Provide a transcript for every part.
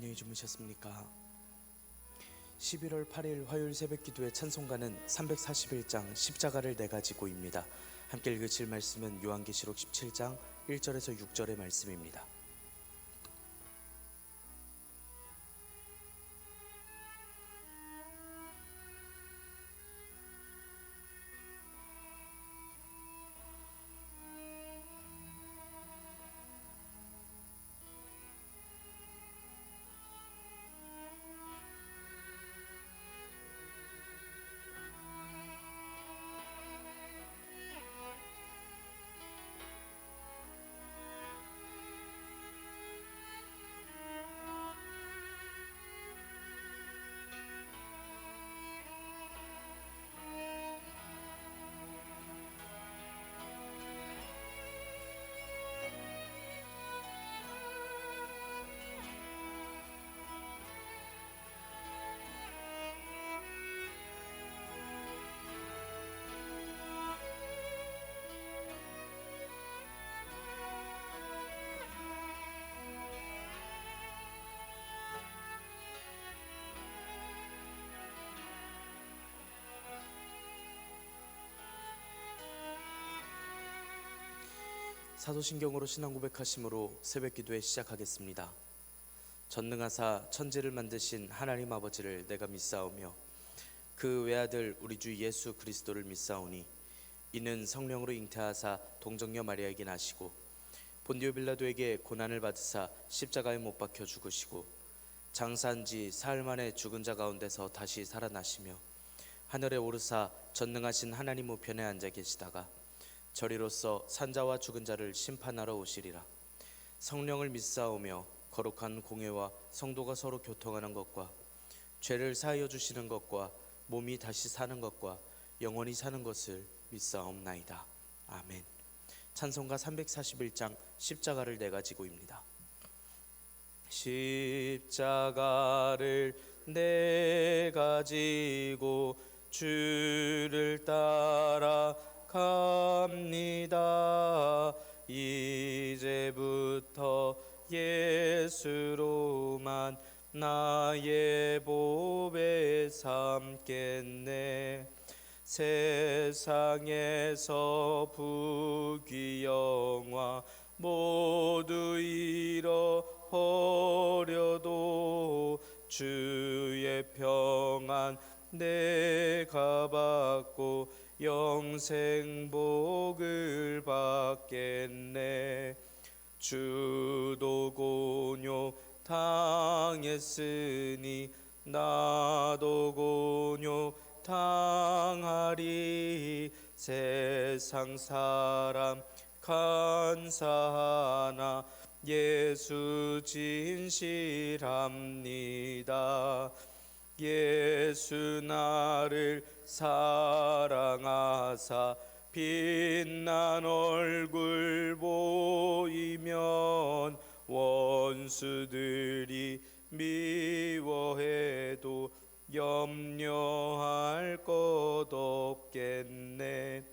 안녕히 주무셨습니까? 11월 8일 화요일 새벽기도의 찬송가는 341장 십자가를 내가 지고입니다. 함께 읽으실 말씀은 요한계시록 17장 1절에서 6절의 말씀입니다. 사도신경으로 신앙 고백하심으로 새벽기도에 시작하겠습니다. 전능하사 천지를 만드신 하나님 아버지를 내가 믿사오며 그 외아들 우리 주 예수 그리스도를 믿사오니 이는 성령으로 잉태하사 동정녀 마리아에게 나시고 본디오 빌라도에게 고난을 받으사 십자가에 못 박혀 죽으시고 장사한 지 사흘 만에 죽은 자 가운데서 다시 살아나시며 하늘에 오르사 전능하신 하나님 우편에 앉아 계시다가 저리로서 산자와 죽은 자를 심판하러 오시리라. 성령을 믿사오며 거룩한 공회와 성도가 서로 교통하는 것과 죄를 사하여 주시는 것과 몸이 다시 사는 것과 영원히 사는 것을 믿사옵나이다. 아멘. 찬송가 341장 십자가를 내가 지고입니다. 십자가를 내가 지고 주를 따라 갑니다. 이제부터 예수로만 나의 보배 삼겠네. 세상에서 부귀영화 모두 잃어버려도 주의 평안 내가 받고 영생 복을 받겠네. 주도 고뇨 당했으니 나도 고뇨 당하리. 세상 사람 간사하나 예수 진실합니다. 예수 나를 사랑하사 빛난 얼굴 보이면 원수들이 미워해도 염려할 것 없겠네.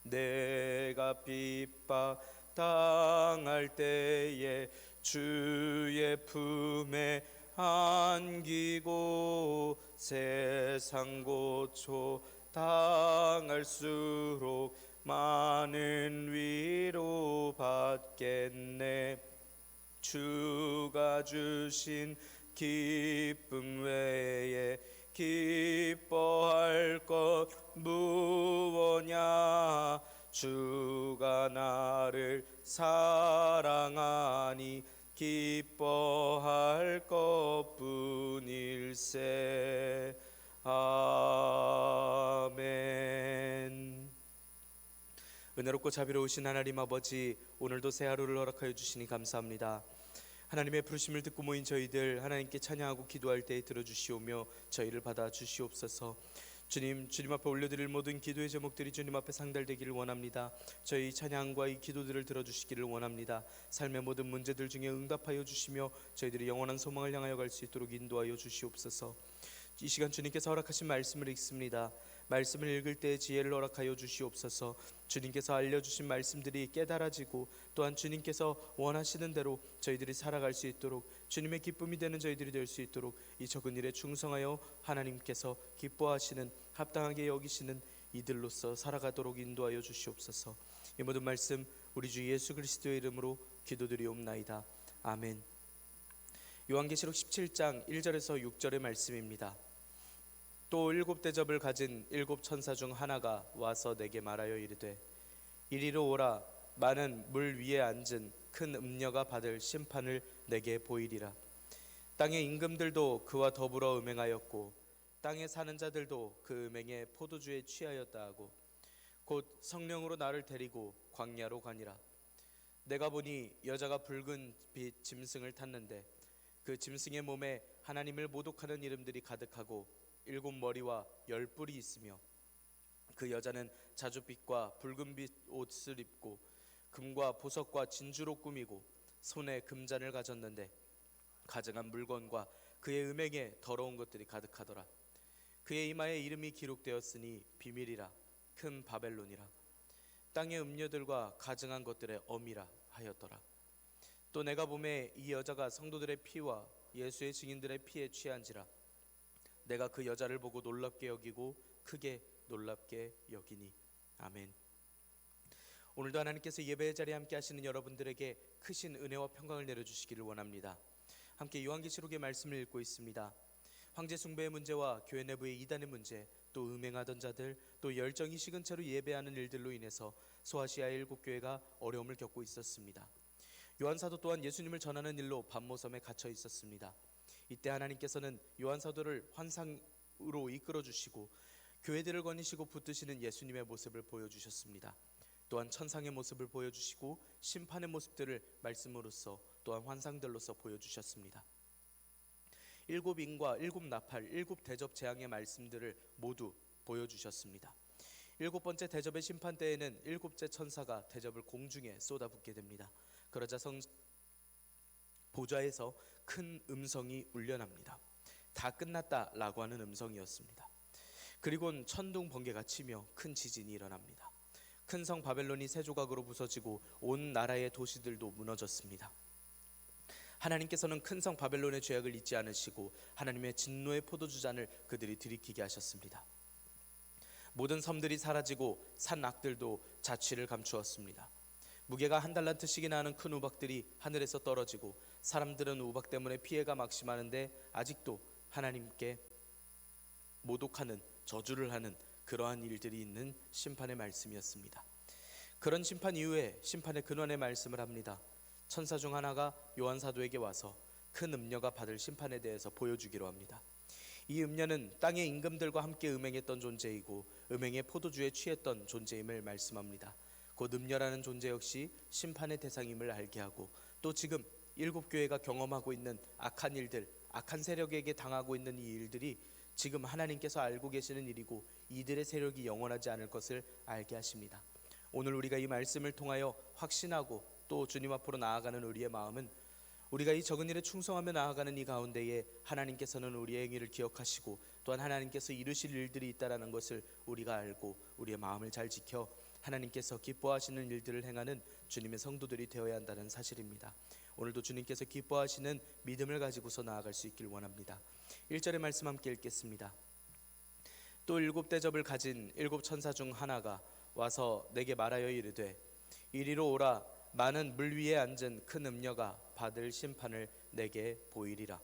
내가 핍박 당할 때에 주의 품에 안기고 세상 고초 당할수록 많은 위로 받겠네. 주가 주신 기쁨 외에 기뻐할 것 무엇냐. 주가 나를 사랑하니 기뻐할 것뿐일세. 아멘. 은혜롭고 자비로우신 하나님 아버지, 오늘도 새 하루를 허락하여 주시니 감사합니다. 하나님의 부르심을 듣고 모인 저희들 하나님께 찬양하고 기도할 때에 들어주시오며 저희를 받아 주시옵소서. 주님 앞에 올려드릴 모든 기도의 제목들이 주님 앞에 상달되기를 원합니다. 저희 찬양과 이 기도들을 들어주시기를 원합니다. 삶의 모든 문제들 중에 응답하여 주시며 저희들이 영원한 소망을 향하여 갈 수 있도록 인도하여 주시옵소서. 이 시간 주님께서 허락하신 말씀을 읽습니다. 말씀을 읽을 때 지혜를 허락하여 주시옵소서. 주님께서 알려주신 말씀들이 깨달아지고 또한 주님께서 원하시는 대로 저희들이 살아갈 수 있도록, 주님의 기쁨이 되는 저희들이 될 수 있도록 이 적은 일에 충성하여 하나님께서 기뻐하시는, 합당하게 여기시는 이들로서 살아가도록 인도하여 주시옵소서. 이 모든 말씀 우리 주 예수 그리스도의 이름으로 기도드리옵나이다. 아멘. 요한계시록 17장 1절에서 6절의 말씀입니다. 또 일곱 대접을 가진 일곱 천사 중 하나가 와서 내게 말하여 이르되, 이리로 오라. 많은 물 위에 앉은 큰 음녀가 받을 심판을 내게 보이리라. 땅의 임금들도 그와 더불어 음행하였고 땅에 사는 자들도 그 음행에 포도주에 취하였다 하고 곧 성령으로 나를 데리고 광야로 가니라. 내가 보니 여자가 붉은 빛 짐승을 탔는데 그 짐승의 몸에 하나님을 모독하는 이름들이 가득하고 일곱 머리와 열 뿔이 있으며, 그 여자는 자줏빛과 붉은빛 옷을 입고 금과 보석과 진주로 꾸미고 손에 금잔을 가졌는데 가증한 물건과 그의 음행에 더러운 것들이 가득하더라. 그의 이마에 이름이 기록되었으니 비밀이라, 큰 바벨론이라, 땅의 음녀들과 가증한 것들의 어미라 하였더라. 또 내가 보매 이 여자가 성도들의 피와 예수의 증인들의 피에 취한지라. 내가 그 여자를 보고 놀랍게 여기고 크게 놀랍게 여기니. 아멘. 오늘도 하나님께서 예배의 자리에 함께 하시는 여러분들에게 크신 은혜와 평강을 내려주시기를 원합니다. 함께 요한계시록의 말씀을 읽고 있습니다. 황제 숭배의 문제와 교회 내부의 이단의 문제, 또 음행하던 자들, 또 열정이 식은 채로 예배하는 일들로 인해서 소아시아의 일곱 교회가 어려움을 겪고 있었습니다. 요한 사도 또한 예수님을 전하는 일로 반모섬에 갇혀 있었습니다. 이때 하나님께서는 요한 사도를 환상으로 이끌어 주시고 교회들을 거니시고 붙드시는 예수님의 모습을 보여주셨습니다. 또한 천상의 모습을 보여주시고 심판의 모습들을 말씀으로써 또한 환상들로서 보여주셨습니다. 일곱 인과 일곱 나팔, 일곱 대접 재앙의 말씀들을 모두 보여주셨습니다. 일곱 번째 대접의 심판 때에는 일곱째 천사가 대접을 공중에 쏟아붓게 됩니다. 그러자 보좌에서 큰 음성이 울려납니다. 다 끝났다 라고 하는 음성이었습니다. 그리고는 천둥 번개가 치며 큰 지진이 일어납니다. 큰 성 바벨론이 세 조각으로 부서지고 온 나라의 도시들도 무너졌습니다. 하나님께서는 큰 성 바벨론의 죄악을 잊지 않으시고 하나님의 진노의 포도주잔을 그들이 들이키게 하셨습니다. 모든 섬들이 사라지고 산 악들도 자취를 감추었습니다. 무게가 한 달란트씩이나 하는 큰 우박들이 하늘에서 떨어지고 사람들은 우박 때문에 피해가 막심하는데 아직도 하나님께 모독하는, 저주를 하는 그러한 일들이 있는 심판의 말씀이었습니다. 그런 심판 이후에 심판의 근원의 말씀을 합니다. 천사 중 하나가 요한 사도에게 와서 큰 음녀가 받을 심판에 대해서 보여주기로 합니다. 이 음녀는 땅의 임금들과 함께 음행했던 존재이고 음행의 포도주에 취했던 존재임을 말씀합니다. 곧 음녀라는 존재 역시 심판의 대상임을 알게 하고, 또 지금 일곱 교회가 경험하고 있는 악한 일들, 악한 세력에게 당하고 있는 이 일들이 지금 하나님께서 알고 계시는 일이고 이들의 세력이 영원하지 않을 것을 알게 하십니다. 오늘 우리가 이 말씀을 통하여 확신하고 또 주님 앞으로 나아가는 우리의 마음은, 우리가 이 적은 일에 충성하며 나아가는 이 가운데에 하나님께서는 우리의 행위를 기억하시고 또한 하나님께서 이루실 일들이 있다는 것을 우리가 알고 우리의 마음을 잘 지켜 하나님께서 기뻐하시는 일들을 행하는 주님의 성도들이 되어야 한다는 사실입니다. 오늘도 주님께서 기뻐하시는 믿음을 가지고서 나아갈 수 있길 원합니다. 1절의 말씀 함께 읽겠습니다. 또 일곱 대접을 가진 일곱 천사 중 하나가 와서 내게 말하여 이르되, 이리로 오라. 많은 물 위에 앉은 큰 음녀가 받을 심판을 내게 보이리라.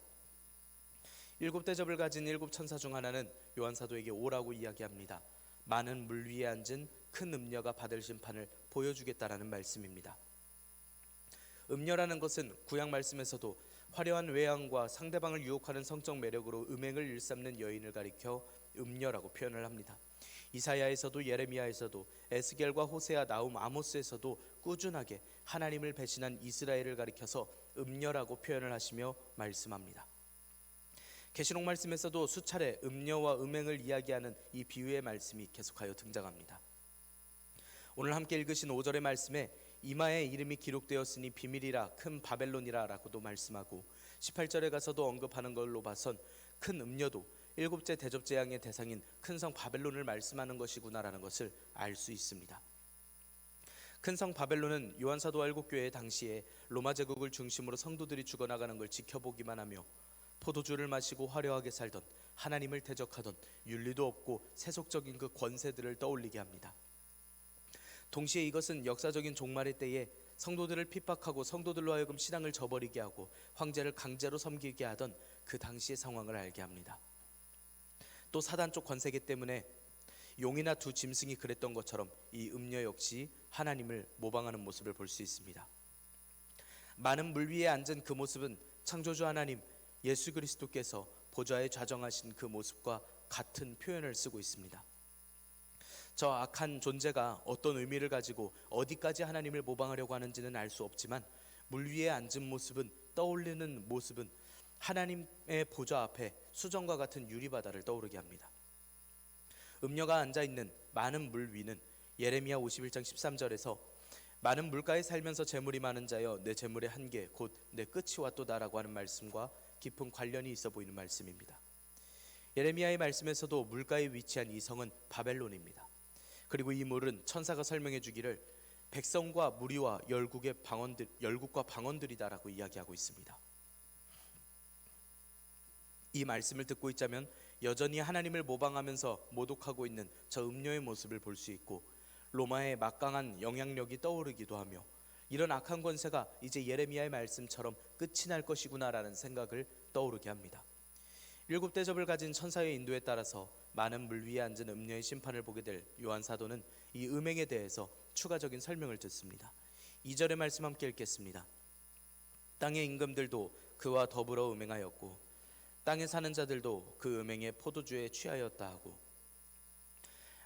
일곱 대접을 가진 일곱 천사 중 하나는 요한 사도에게 오라고 이야기합니다. 많은 물 위에 앉은 큰 음녀가 받을 심판을 보여주겠다라는 말씀입니다. 음녀라는 것은 구약 말씀에서도 화려한 외양과 상대방을 유혹하는 성적 매력으로 음행을 일삼는 여인을 가리켜 음녀라고 표현을 합니다. 이사야에서도 예레미야에서도 에스겔과 호세아, 나훔, 아모스에서도 꾸준하게 하나님을 배신한 이스라엘을 가리켜서 음녀라고 표현을 하시며 말씀합니다. 계시록 말씀에서도 수차례 음녀와 음행을 이야기하는 이 비유의 말씀이 계속하여 등장합니다. 오늘 함께 읽으신 5절의 말씀에 이마에 이름이 기록되었으니 비밀이라, 큰 바벨론이라 라고도 말씀하고 18절에 가서도 언급하는 걸로 봐선 큰 음녀도 일곱째 대접 재앙의 대상인 큰 성 바벨론을 말씀하는 것이구나라는 것을 알 수 있습니다. 큰 성 바벨론은 요한 사도와 일곱 교회 당시에 로마 제국을 중심으로 성도들이 죽어나가는 걸 지켜보기만 하며 포도주를 마시고 화려하게 살던, 하나님을 대적하던, 윤리도 없고 세속적인 그 권세들을 떠올리게 합니다. 동시에 이것은 역사적인 종말의 때에 성도들을 핍박하고 성도들로 하여금 신앙을 저버리게 하고 황제를 강제로 섬기게 하던 그 당시의 상황을 알게 합니다. 또 사단 쪽 권세기 때문에 용이나 두 짐승이 그랬던 것처럼 이 음녀 역시 하나님을 모방하는 모습을 볼 수 있습니다. 많은 물 위에 앉은 그 모습은 창조주 하나님 예수 그리스도께서 보좌에 좌정하신 그 모습과 같은 표현을 쓰고 있습니다. 저 악한 존재가 어떤 의미를 가지고 어디까지 하나님을 모방하려고 하는지는 알 수 없지만 물 위에 앉은 모습은, 떠올리는 모습은 하나님의 보좌 앞에 수정과 같은 유리바다를 떠오르게 합니다. 음녀가 앉아있는 많은 물 위는 예레미야 51장 13절에서 많은 물가에 살면서 재물이 많은 자여 내 재물의 한계 곧 내 끝이 왔도다라고 하는 말씀과 깊은 관련이 있어 보이는 말씀입니다. 예레미야의 말씀에서도 물가에 위치한 이 성은 바벨론입니다. 그리고 이 물은 천사가 설명해 주기를 백성과 무리와 열국과 방언들이다라고 이야기하고 있습니다. 이 말씀을 듣고 있자면 여전히 하나님을 모방하면서 모독하고 있는 저 음녀의 모습을 볼 수 있고 로마의 막강한 영향력이 떠오르기도 하며 이런 악한 권세가 이제 예레미야의 말씀처럼 끝이 날 것이구나라는 생각을 떠오르게 합니다. 일곱 대접을 가진 천사의 인도에 따라서 많은 물 위에 앉은 음녀의 심판을 보게 될 요한 사도는 이 음행에 대해서 추가적인 설명을 듣습니다. 2절의 말씀 함께 읽겠습니다. 땅의 임금들도 그와 더불어 음행하였고 땅에 사는 자들도 그 음행의 포도주에 취하였다 하고,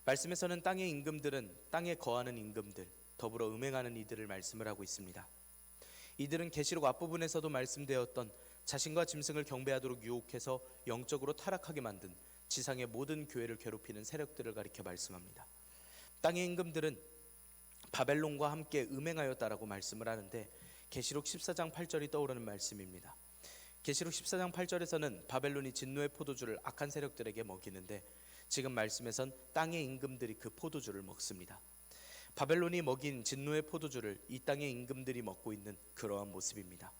말씀에서는 땅의 임금들은 땅에 거하는 임금들, 더불어 음행하는 이들을 말씀을 하고 있습니다. 이들은 계시록 앞부분에서도 말씀되었던 자신과 짐승을 경배하도록 유혹해서 영적으로 타락하게 만든 지상의 모든 교회를 괴롭히는 세력들을 가리켜 말씀합니다. 땅의 임금들은 바벨론과 함께 음행하였다라고 말씀을 하는데 계시록 14장 8절이 떠오르는 말씀입니다. 계시록 14장 8절에서는 바벨론이 진노의 포도주를 악한 세력들에게 먹이는데 지금 말씀에선 땅의 임금들이 그 포도주를 먹습니다. 바벨론이 먹인 진노의 포도주를 이 땅의 임금들이 먹고 있는 그러한 모습입니다.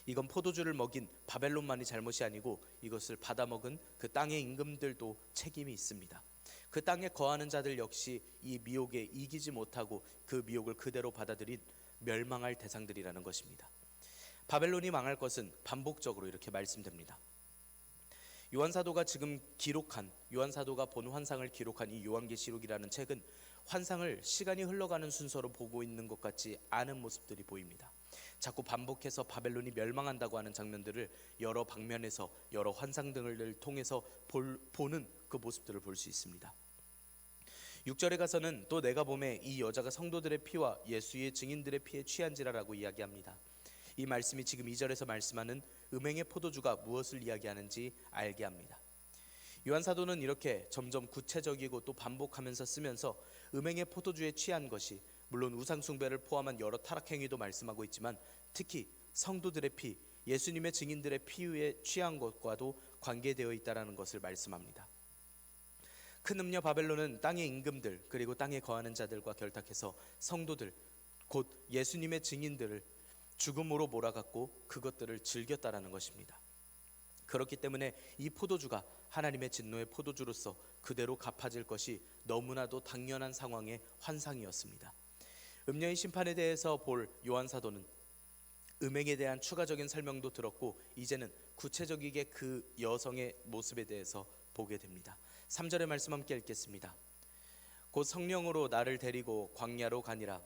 이건 포도주를 먹인 바벨론만이 잘못이 아니고 이것을 받아먹은 그 땅의 임금들도 책임이 있습니다. 그 땅에 거하는 자들 역시 이 미혹에 이기지 못하고 그 미혹을 그대로 받아들인 멸망할 대상들이라는 것입니다. 바벨론이 망할 것은 반복적으로 이렇게 말씀됩니다. 요한사도가 지금 기록한, 요한사도가 본 환상을 기록한 이 요한계시록이라는 책은 환상을 시간이 흘러가는 순서로 보고 있는 것 같지 않은 모습들이 보입니다. 자꾸 반복해서 바벨론이 멸망한다고 하는 장면들을 여러 방면에서 여러 환상 등을 통해서 보는 그 모습들을 볼 수 있습니다. 6절에 가서는 또 내가 보매 이 여자가 성도들의 피와 예수의 증인들의 피에 취한지라라고 이야기합니다. 이 말씀이 지금 2절에서 말씀하는 음행의 포도주가 무엇을 이야기하는지 알게 합니다. 요한사도는 이렇게 점점 구체적이고 또 반복하면서 쓰면서 음행의 포도주에 취한 것이 물론 우상숭배를 포함한 여러 타락행위도 말씀하고 있지만 특히 성도들의 피, 예수님의 증인들의 피에 취한 것과도 관계되어 있다는 것을 말씀합니다. 큰 음녀 바벨론은 땅의 임금들 그리고 땅에 거하는 자들과 결탁해서 성도들 곧 예수님의 증인들을 죽음으로 몰아갔고 그것들을 즐겼다라는 것입니다. 그렇기 때문에 이 포도주가 하나님의 진노의 포도주로서 그대로 갚아질 것이 너무나도 당연한 상황의 환상이었습니다. 음녀의 심판에 대해서 볼 요한사도는 음행에 대한 추가적인 설명도 들었고 이제는 구체적이게 그 여성의 모습에 대해서 보게 됩니다. 3절의 말씀 함께 읽겠습니다. 곧 성령으로 나를 데리고 광야로 가니라.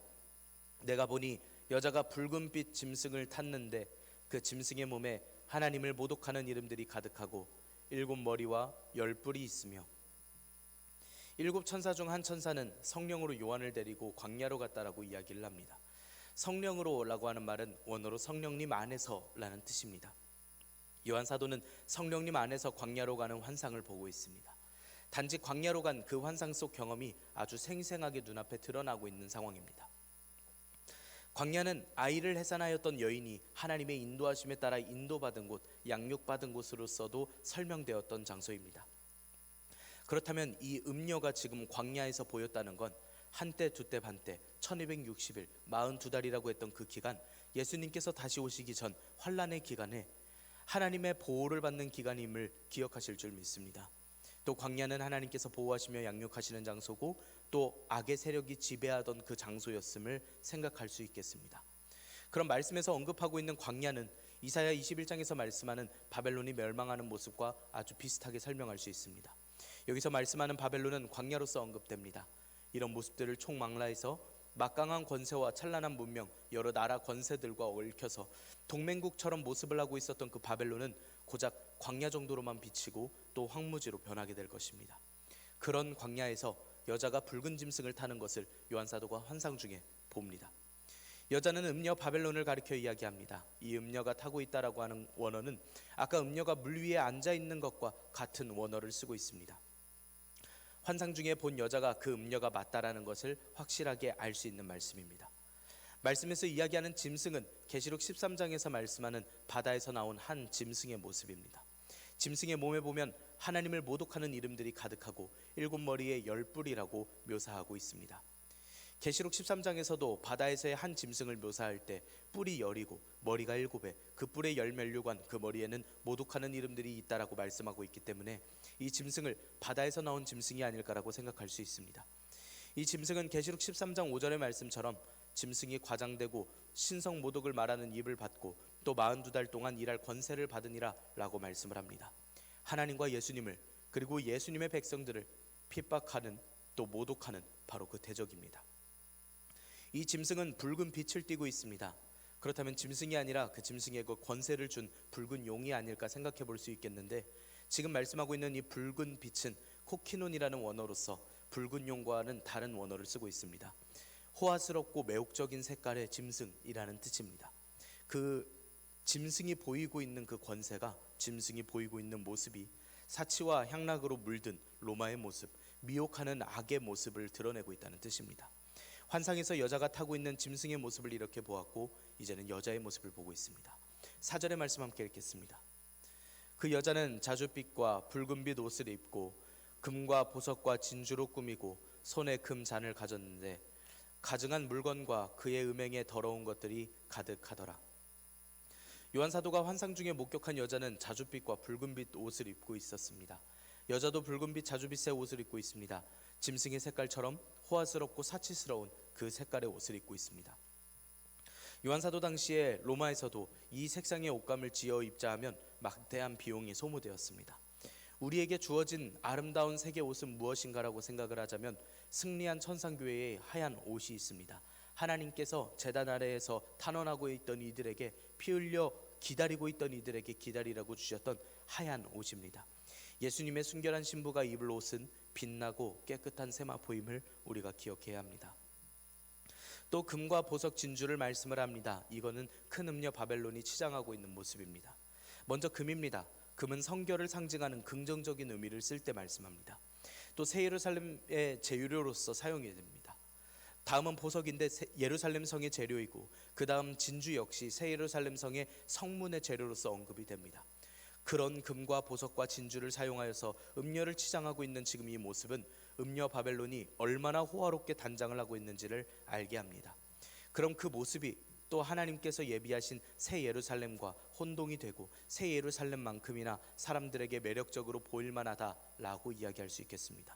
내가 보니 여자가 붉은빛 짐승을 탔는데 그 짐승의 몸에 하나님을 모독하는 이름들이 가득하고 7 머리와 10 뿔이 있으며 7 천사 중 한 천사는 성령으로 요한을 데리고 광야로 갔다라고 이야기를 합니다. 성령으로라고 하는 말은 원어로 성령님 안에서라는 뜻입니다. 요한 사도는 성령님 안에서 광야로 가는 환상을 보고 있습니다. 단지 광야로 간 그 환상 속 경험이 아주 생생하게 눈앞에 드러나고 있는 상황입니다. 광야는 아이를 해산하였던 여인이 하나님의 인도하심에 따라 인도받은 곳, 양육받은 곳으로서도 설명되었던 장소입니다. 그렇다면 이 음녀가 지금 광야에서 보였다는 건 한때 두때 반때 1260일 42달이라고 했던 그 기간, 예수님께서 다시 오시기 전 환란의 기간에 하나님의 보호를 받는 기간임을 기억하실 줄 믿습니다. 또 광야는 하나님께서 보호하시며 양육하시는 장소고 또 악의 세력이 지배하던 그 장소였음을 생각할 수 있겠습니다. 그런 말씀에서 언급하고 있는 광야는 이사야 21장에서 말씀하는 바벨론이 멸망하는 모습과 아주 비슷하게 설명할 수 있습니다. 여기서 말씀하는 바벨론은 광야로서 언급됩니다. 이런 모습들을 총망라해서 막강한 권세와 찬란한 문명, 여러 나라 권세들과 얽혀서 동맹국처럼 모습을 하고 있었던 그 바벨론은 고작 광야 정도로만 비치고 또 황무지로 변하게 될 것입니다. 그런 광야에서 여자가 붉은 짐승을 타는 것을 요한사도가 환상 중에 봅니다. 여자는 음녀 바벨론을 가리켜 이야기합니다. 이 음녀가 타고 있다라고 하는 원어는 아까 음녀가 물 위에 앉아 있는 것과 같은 원어를 쓰고 있습니다. 환상 중에 본 여자가 그 음녀가 맞다라는 것을 확실하게 알 수 있는 말씀입니다. 말씀에서 이야기하는 짐승은 계시록 13장에서 말씀하는 바다에서 나온 한 짐승의 모습입니다. 짐승의 몸에 보면 하나님을 모독하는 이름들이 가득하고 7머리에 10뿔이라고 묘사하고 있습니다. 계시록 13장에서도 바다에서의 한 짐승을 묘사할 때 뿔이 10이고 머리가 7에 그 뿔에 10면류관, 그 머리에는 모독하는 이름들이 있다라고 말씀하고 있기 때문에 이 짐승을 바다에서 나온 짐승이 아닐까라고 생각할 수 있습니다. 이 짐승은 계시록 13장 5절의 말씀처럼 짐승이 과장되고 신성 모독을 말하는 입을 받고 또 42달 동안 일할 권세를 받으니라 라고 말씀을 합니다. 하나님과 예수님을 그리고 예수님의 백성들을 핍박하는 또 모독하는 바로 그 대적입니다. 이 짐승은 붉은 빛을 띠고 있습니다. 그렇다면 짐승이 아니라 그 짐승의 그 권세를 준 붉은 용이 아닐까 생각해 볼 수 있겠는데, 지금 말씀하고 있는 이 붉은 빛은 코키논이라는 원어로서 붉은 용과는 다른 원어를 쓰고 있습니다. 호화스럽고 매혹적인 색깔의 짐승이라는 뜻입니다. 그 짐승이 보이고 있는 그 권세가, 짐승이 보이고 있는 모습이 사치와 향락으로 물든 로마의 모습, 미혹하는 악의 모습을 드러내고 있다는 뜻입니다. 환상에서 여자가 타고 있는 짐승의 모습을 이렇게 보았고 이제는 여자의 모습을 보고 있습니다. 4절의 말씀 함께 읽겠습니다. 그 여자는 자줏빛과 붉은빛 옷을 입고 금과 보석과 진주로 꾸미고 손에 금 잔을 가졌는데 가증한 물건과 그의 음행에 더러운 것들이 가득하더라. 요한사도가 환상 중에 목격한 여자는 자줏빛과 붉은빛 옷을 입고 있었습니다. 여자도 붉은빛 자줏빛의 옷을 입고 있습니다. 짐승의 색깔처럼 호화스럽고 사치스러운 그 색깔의 옷을 입고 있습니다. 요한사도 당시에 로마에서도 이 색상의 옷감을 지어 입자 하면 막대한 비용이 소모되었습니다. 우리에게 주어진 아름다운 색의 옷은 무엇인가라고 생각을 하자면 승리한 천상교회의 하얀 옷이 있습니다. 하나님께서 제단 아래에서 탄원하고 있던 이들에게 피 흘려 기다리고 있던 이들에게 기다리라고 주셨던 하얀 옷입니다. 예수님의 순결한 신부가 입을 옷은 빛나고 깨끗한 세마포임을 우리가 기억해야 합니다. 또 금과 보석 진주를 말씀을 합니다. 이거는 큰 음녀 바벨론이 치장하고 있는 모습입니다. 먼저 금입니다. 금은 성결을 상징하는 긍정적인 의미를 쓸 때 말씀합니다. 또 새 예루살렘의 재료로서 사용이 됩니다. 다음은 보석인데 예루살렘 성의 재료이고 그 다음 진주 역시 새 예루살렘 성의 성문의 재료로서 언급이 됩니다. 그런 금과 보석과 진주를 사용하여서 음녀를 치장하고 있는 지금 이 모습은 음녀 바벨론이 얼마나 호화롭게 단장을 하고 있는지를 알게 합니다. 그럼 그 모습이 또 하나님께서 예비하신 새 예루살렘과 혼동이 되고 새 예루살렘만큼이나 사람들에게 매력적으로 보일만하다라고 이야기할 수 있겠습니다.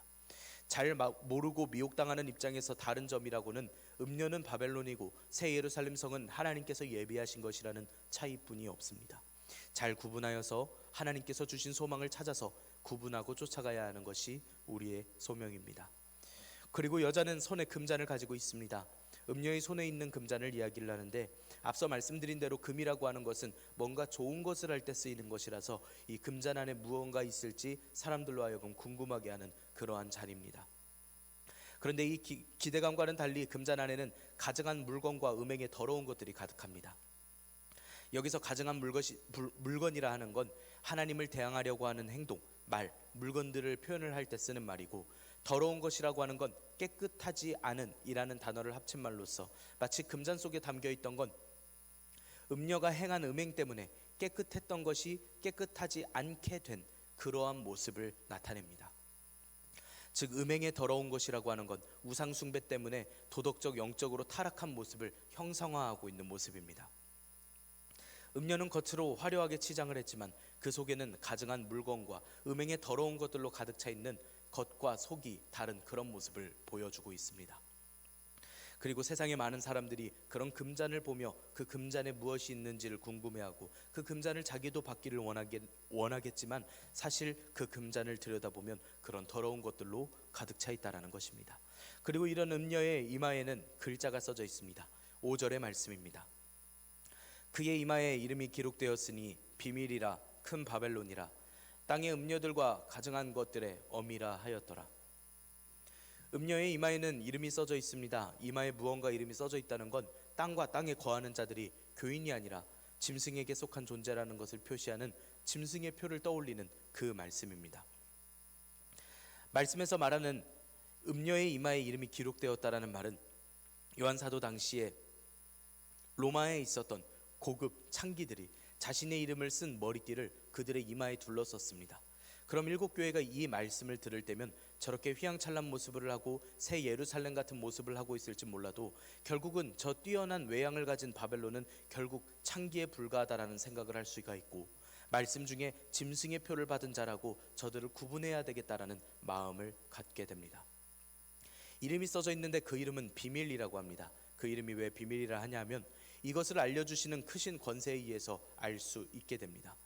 잘 모르고 미혹당하는 입장에서 다른 점이라고는 음녀는 바벨론이고 새 예루살렘 성은 하나님께서 예비하신 것이라는 차이뿐이 없습니다. 잘 구분하여서 하나님께서 주신 소망을 찾아서 구분하고 쫓아가야 하는 것이 우리의 소명입니다. 그리고 여자는 손에 금잔을 가지고 있습니다. 음녀의 손에 있는 금잔을 이야기를 하는데 앞서 말씀드린 대로 금이라고 하는 것은 뭔가 좋은 것을 할 때 쓰이는 것이라서 이 금잔 안에 무언가 있을지 사람들로 하여금 궁금하게 하는 그러한 잔입니다. 그런데 이 기대감과는 달리 금잔 안에는 가증한 물건과 음행에 더러운 것들이 가득합니다. 여기서 가증한 물건이라 하는 건 하나님을 대항하려고 하는 행동, 말, 물건들을 표현을 할 때 쓰는 말이고 더러운 것이라고 하는 건 깨끗하지 않은 이라는 단어를 합친 말로써 마치 금잔 속에 담겨 있던 건 음녀가 행한 음행 때문에 깨끗했던 것이 깨끗하지 않게 된 그러한 모습을 나타냅니다. 즉 음행의 더러운 것이라고 하는 건 우상 숭배 때문에 도덕적 영적으로 타락한 모습을 형상화하고 있는 모습입니다. 음녀는 겉으로 화려하게 치장을 했지만 그 속에는 가증한 물건과 음행의 더러운 것들로 가득 차 있는 겉과 속이 다른 그런 모습을 보여주고 있습니다. 그리고 세상의 많은 사람들이 그런 금잔을 보며 그 금잔에 무엇이 있는지를 궁금해하고 그 금잔을 자기도 받기를 원하겠지만 사실 그 금잔을 들여다보면 그런 더러운 것들로 가득 차 있다는 것입니다. 그리고 이런 음녀의 이마에는 글자가 써져 있습니다. 5절의 말씀입니다. 그의 이마에 이름이 기록되었으니 비밀이라 큰 바벨론이라 땅의 음녀들과 가증한 것들의 어미라 하였더라. 음녀의 이마에는 이름이 써져 있습니다. 이마에 무언가 이름이 써져 있다는 건 땅과 땅에 거하는 자들이 교인이 아니라 짐승에게 속한 존재라는 것을 표시하는 짐승의 표를 떠올리는 그 말씀입니다. 말씀에서 말하는 음녀의 이마에 이름이 기록되었다라는 말은 요한 사도 당시에 로마에 있었던 고급 창기들이 자신의 이름을 쓴 머리띠를 그들의 이마에 둘렀었습니다. 그럼 일곱 교회가 이 말씀을 들을 때면 저렇게 휘황찬란 모습을 하고 새 예루살렘 같은 모습을 하고 있을지 몰라도 결국은 저 뛰어난 외양을 가진 바벨론은 결국 창기에 불과하다라는 생각을 할 수가 있고, 말씀 중에 짐승의 표를 받은 자라고 저들을 구분해야 되겠다라는 마음을 갖게 됩니다. 이름이 써져 있는데 그 이름은 비밀이라고 합니다. 그 이름이 왜 비밀이라 하냐면 이것을 알려주시는 크신 권세에 의해서 알 수 있게 됩니다.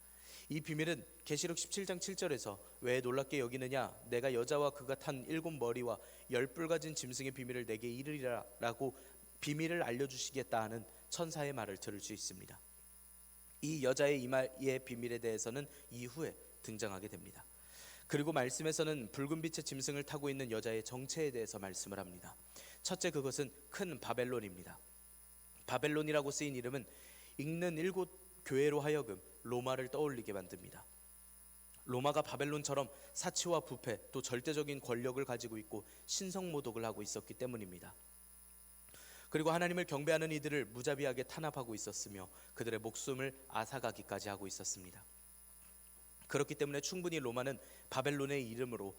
이 비밀은 계시록 17장 7절에서 왜 놀랍게 여기느냐, 내가 여자와 그가 탄 7머리와 10뿔 가진 짐승의 비밀을 내게 이르리라 라고 비밀을 알려주시겠다 하는 천사의 말을 들을 수 있습니다. 이 여자의 이마의 비밀에 대해서는 이후에 등장하게 됩니다. 그리고 말씀에서는 붉은 빛의 짐승을 타고 있는 여자의 정체에 대해서 말씀을 합니다. 첫째, 그것은 큰 바벨론입니다. 바벨론이라고 쓰인 이름은 읽는 7교회로 하여금 로마를 떠올리게 만듭니다. 로마가 바벨론처럼 사치와 부패 또 절대적인 권력을 가지고 있고 신성모독을 하고 있었기 때문입니다. 그리고 하나님을 경배하는 이들을 무자비하게 탄압하고 있었으며 그들의 목숨을 앗아가기까지 하고 있었습니다. 그렇기 때문에 충분히 로마는 바벨론의 이름으로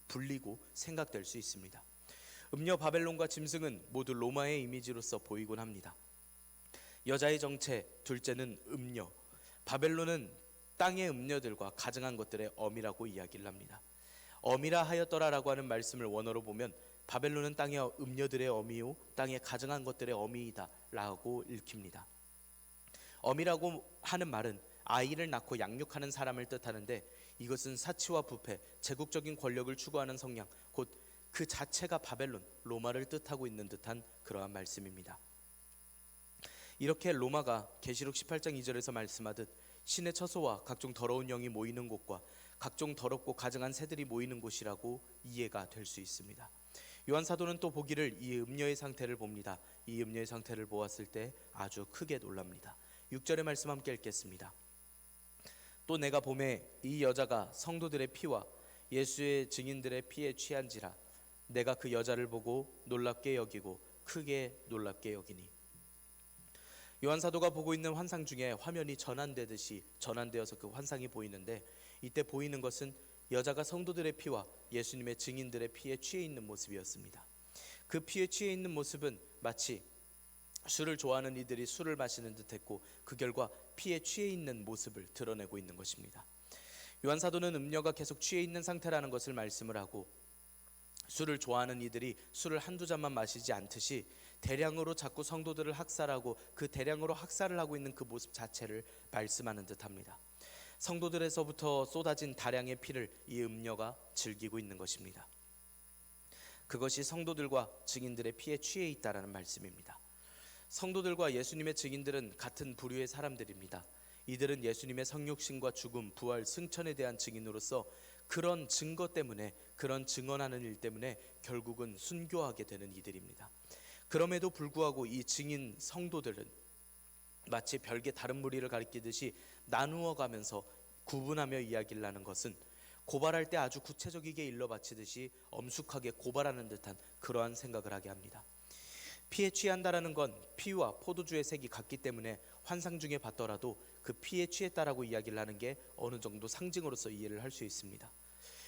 불리고 생각될 수 있습니다. 음녀 바벨론과 짐승은 모두 로마의 이미지로서 보이곤 합니다. 여자의 정체, 둘째는 음녀, 바벨론은 땅의 음녀들과 가증한 것들의 어미라고 이야기를 합니다. 어미라 하였더라라고 하는 말씀을 원어로 보면 바벨론은 땅의 음녀들의 어미요 땅에 가증한 것들의 어미이다 라고 읽힙니다. 어미라고 하는 말은 아이를 낳고 양육하는 사람을 뜻하는데 이것은 사치와 부패, 제국적인 권력을 추구하는 성향, 곧 그 자체가 바벨론, 로마를 뜻하고 있는 듯한 그러한 말씀입니다. 이렇게 로마가 계시록 18장 2절에서 말씀하듯 신의 처소와 각종 더러운 영이 모이는 곳과 각종 더럽고 가증한 새들이 모이는 곳이라고 이해가 될 수 있습니다. 요한 사도는 또 보기를 이 음녀의 상태를 봅니다. 이 음녀의 상태를 보았을 때 아주 크게 놀랍니다. 6절의 말씀 함께 읽겠습니다. 또 내가 보매 이 여자가 성도들의 피와 예수의 증인들의 피에 취한지라 내가 그 여자를 보고 놀랍게 여기고 크게 놀랍게 여기니. 요한 사도가 보고 있는 환상 중에 화면이 전환되어서 그 환상이 보이는데 이때 보이는 것은 여자가 성도들의 피와 예수님의 증인들의 피에 취해 있는 모습이었습니다. 그 피에 취해 있는 모습은 마치 술을 좋아하는 이들이 술을 마시는 듯했고 그 결과 피에 취해 있는 모습을 드러내고 있는 것입니다. 요한 사도는 음녀가 계속 취해 있는 상태라는 것을 말씀을 하고 술을 좋아하는 이들이 술을 한두 잔만 마시지 않듯이 대량으로 자꾸 성도들을 학살하고 그 대량으로 학살을 하고 있는 그 모습 자체를 말씀하는 듯합니다. 성도들에서부터 쏟아진 다량의 피를 이 음녀가 즐기고 있는 것입니다. 그것이 성도들과 증인들의 피에 취해 있다라는 말씀입니다. 성도들과 예수님의 증인들은 같은 부류의 사람들입니다. 이들은 예수님의 성육신과 죽음, 부활, 승천에 대한 증인으로서 그런 증거 때문에, 그런 증언하는 일 때문에 결국은 순교하게 되는 이들입니다. 그럼에도 불구하고 이 증인 성도들은 마치 별개 다른 무리를 가리키듯이 나누어 가면서 구분하며 이야기를 하는 것은 고발할 때 아주 구체적이게 일러 바치듯이 엄숙하게 고발하는 듯한 그러한 생각을 하게 합니다. 피에 취한다라는 건 피와 포도주의 색이 같기 때문에 환상 중에 봤더라도 그 피에 취했다라고 이야기를 하는 게 어느 정도 상징으로서 이해를 할 수 있습니다.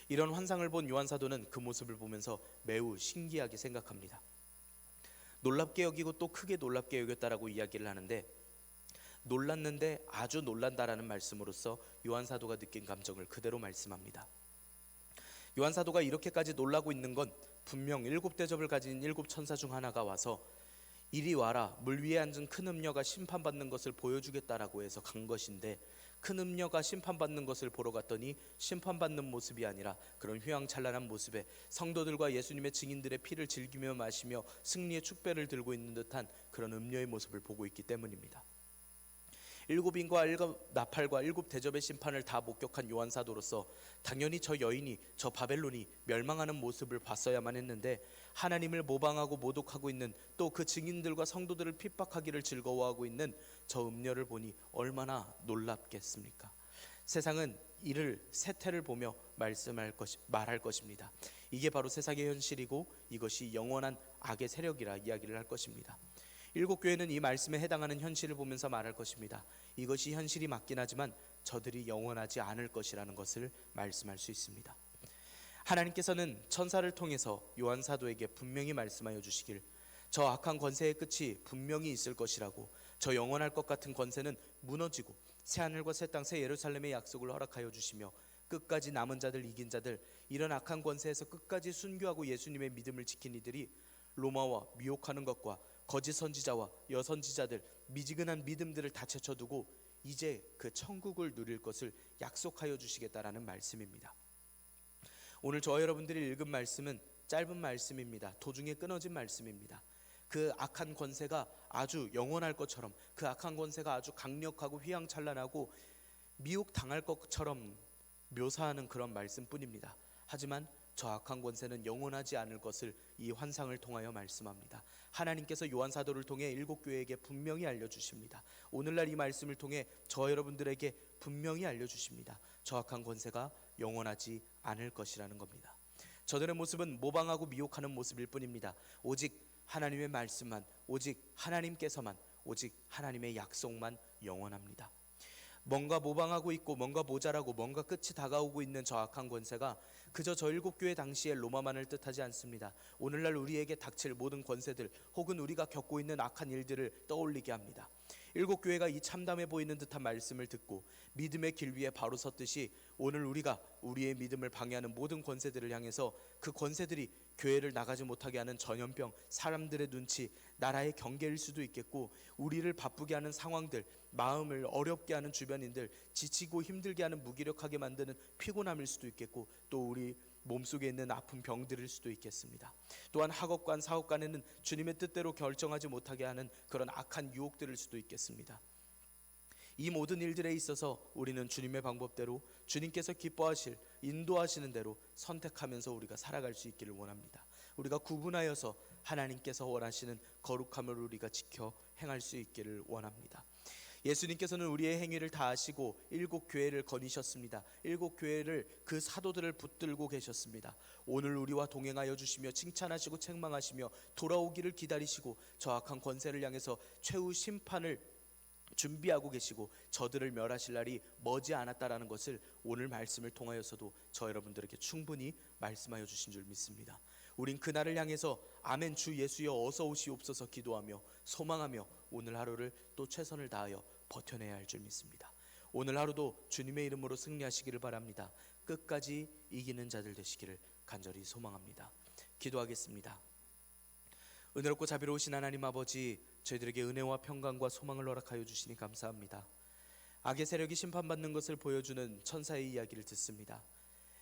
이런 환상을 본 요한 사도는 그 모습을 보면서 매우 신기하게 생각합니다. 놀랍게 여기고 또 크게 놀랍게 여겼다라고 이야기를 하는데, 놀랐는데 아주 놀란다라는 말씀으로써 요한 사도가 느낀 감정을 그대로 말씀합니다. 요한 사도가 이렇게까지 놀라고 있는 건 분명 7대접을 가진 7천사 중 하나가 와서 이리 와라, 물 위에 앉은 큰 음녀가 심판받는 것을 보여주겠다라고 해서 간 것인데, 큰 음녀가 심판받는 것을 보러 갔더니 심판받는 모습이 아니라 그런 휘황찬란한 모습에 성도들과 예수님의 증인들의 피를 즐기며 마시며 승리의 축배를 들고 있는 듯한 그런 음녀의 모습을 보고 있기 때문입니다. 7인과 7나팔과 7대접의 심판을 다 목격한 요한 사도로서 당연히 저 여인이, 저 바벨론이 멸망하는 모습을 봤어야만 했는데, 하나님을 모방하고 모독하고 있는, 또 그 증인들과 성도들을 핍박하기를 즐거워하고 있는 저 음녀를 보니 얼마나 놀랍겠습니까? 세상은 이를 세태를 보며 말할 것입니다. 이게 바로 세상의 현실이고 이것이 영원한 악의 세력이라 이야기를 할 것입니다. 7교회는 이 말씀에 해당하는 현실을 보면서 말할 것입니다. 이것이 현실이 맞긴 하지만 저들이 영원하지 않을 것이라는 것을 말씀할 수 있습니다. 하나님께서는 천사를 통해서 요한 사도에게 분명히 말씀하여 주시길, 저 악한 권세의 끝이 분명히 있을 것이라고, 저 영원할 것 같은 권세는 무너지고 새하늘과 새 땅 새 예루살렘의 약속을 허락하여 주시며 끝까지 남은 자들, 이긴 자들, 이런 악한 권세에서 끝까지 순교하고 예수님의 믿음을 지킨 이들이 로마와 미혹하는 것과 거짓 선지자와 여선지자들, 미지근한 믿음들을 다 제쳐두고 이제 그 천국을 누릴 것을 약속하여 주시겠다라는 말씀입니다. 오늘 저와 여러분들이 읽은 말씀은 짧은 말씀입니다. 도중에 끊어진 말씀입니다. 그 악한 권세가 아주 영원할 것처럼, 그 악한 권세가 아주 강력하고 휘황찬란하고 미혹당할 것처럼 묘사하는 그런 말씀뿐입니다. 하지만 저 악한 권세는 영원하지 않을 것을 이 환상을 통하여 말씀합니다. 하나님께서 요한 사도를 통해 7교회에게 분명히 알려주십니다. 오늘날 이 말씀을 통해 저 여러분들에게 분명히 알려주십니다. 저 악한 권세가 영원하지 않을 것이라는 겁니다. 저들의 모습은 모방하고 미혹하는 모습일 뿐입니다. 오직 하나님의 말씀만, 오직 하나님께서만, 오직 하나님의 약속만 영원합니다. 뭔가 모방하고 있고 뭔가 모자라고 뭔가 끝이 다가오고 있는 저 악한 권세가 그저 저 7교회 당시의 로마만을 뜻하지 않습니다. 오늘날 우리에게 닥칠 모든 권세들 혹은 우리가 겪고 있는 악한 일들을 떠올리게 합니다. 7교회가 이 참담해 보이는 듯한 말씀을 듣고 믿음의 길 위에 바로 섰듯이 오늘 우리가 우리의 믿음을 방해하는 모든 권세들을 향해서 그 권세들이 교회를 나가지 못하게 하는 전염병, 사람들의 눈치, 나라의 경계일 수도 있겠고, 우리를 바쁘게 하는 상황들, 마음을 어렵게 하는 주변인들, 지치고 힘들게 하는 무기력하게 만드는 피곤함일 수도 있겠고, 또 우리 몸속에 있는 아픈 병들일 수도 있겠습니다. 또한 학업관, 사업관에는 주님의 뜻대로 결정하지 못하게 하는 그런 악한 유혹들일 수도 있겠습니다. 이 모든 일들에 있어서 우리는 주님의 방법대로, 주님께서 기뻐하실, 인도하시는 대로 선택하면서 우리가 살아갈 수 있기를 원합니다. 우리가 구분하여서 하나님께서 원하시는 거룩함을 우리가 지켜 행할 수 있기를 원합니다. 예수님께서는 우리의 행위를 다 아시고 7교회를 거니셨습니다. 7교회를, 그 사도들을 붙들고 계셨습니다. 오늘 우리와 동행하여 주시며 칭찬하시고 책망하시며 돌아오기를 기다리시고 저 악한 권세를 향해서 최후 심판을 준비하고 계시고 저들을 멸하실 날이 머지 않았다라는 것을 오늘 말씀을 통하여서도 저 여러분들에게 충분히 말씀하여 주신 줄 믿습니다. 우린 그날을 향해서 아멘 주 예수여 어서 오시옵소서 기도하며 소망하며 오늘 하루를 또 최선을 다하여 버텨내야 할 줄 믿습니다. 오늘 하루도 주님의 이름으로 승리하시기를 바랍니다. 끝까지 이기는 자들 되시기를 간절히 소망합니다. 기도하겠습니다. 은혜롭고 자비로우신 하나님 아버지, 저희들에게 은혜와 평강과 소망을 허락하여 주시니 감사합니다. 악의 세력이 심판받는 것을 보여주는 천사의 이야기를 듣습니다.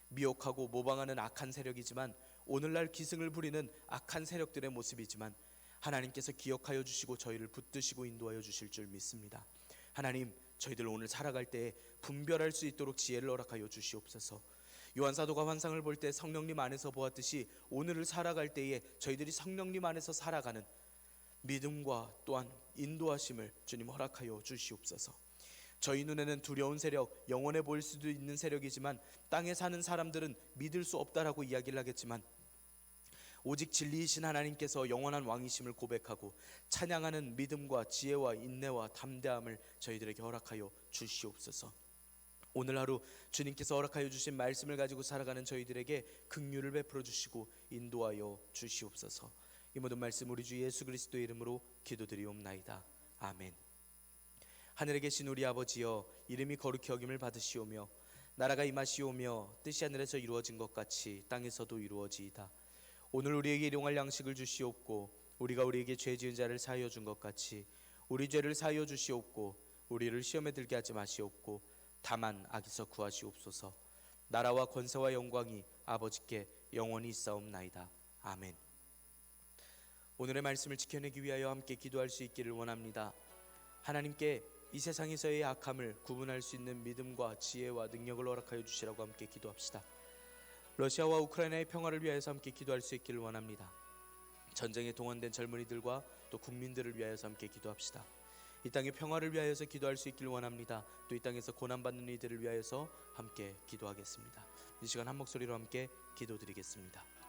미혹하고 모방하는 악한 세력이지만, 오늘날 기승을 부리는 악한 세력들의 모습이지만 하나님께서 기억하여 주시고 저희를 붙드시고 인도하여 주실 줄 믿습니다. 하나님, 저희들 오늘 살아갈 때에 분별할 수 있도록 지혜를 허락하여 주시옵소서. 요한 사도가 환상을 볼 때 성령님 안에서 보았듯이 오늘을 살아갈 때에 저희들이 성령님 안에서 살아가는 믿음과 또한 인도하심을 주님 허락하여 주시옵소서. 저희 눈에는 두려운 세력, 영원해 보일 수도 있는 세력이지만 땅에 사는 사람들은 믿을 수 없다라고 이야기를 하겠지만 오직 진리이신 하나님께서 영원한 왕이심을 고백하고 찬양하는 믿음과 지혜와 인내와 담대함을 저희들에게 허락하여 주시옵소서. 오늘 하루 주님께서 허락하여 주신 말씀을 가지고 살아가는 저희들에게 긍휼을 베풀어 주시고 인도하여 주시옵소서. 이 모든 말씀 우리 주 예수 그리스도의 이름으로 기도드리옵나이다. 아멘. 하늘에 계신 우리 아버지여, 이름이 거룩히 여김을 받으시오며 나라가 임하시오며 뜻이 하늘에서 이루어진 것 같이 땅에서도 이루어지이다. 오늘 우리에게 일용할 양식을 주시옵고 우리가 우리에게 죄 지은 자를 사하여 준 것 같이 우리 죄를 사하여 주시옵고 우리를 시험에 들게 하지 마시옵고 다만 악에서 구하시옵소서. 나라와 권세와 영광이 아버지께 영원히 있사옵나이다. 아멘. 오늘의 말씀을 지켜내기 위하여 함께 기도할 수 있기를 원합니다. 하나님께 이 세상에서의 악함을 구분할 수 있는 믿음과 지혜와 능력을 허락하여 주시라고 함께 기도합시다. 러시아와 우크라이나의 평화를 위하여서 함께 기도할 수 있기를 원합니다. 전쟁에 동원된 젊은이들과 또 국민들을 위하여서 함께 기도합시다. 이 땅의 평화를 위하여서 기도할 수 있기를 원합니다. 또 이 땅에서 고난받는 이들을 위하여서 함께 기도하겠습니다. 이 시간 한 목소리로 함께 기도드리겠습니다.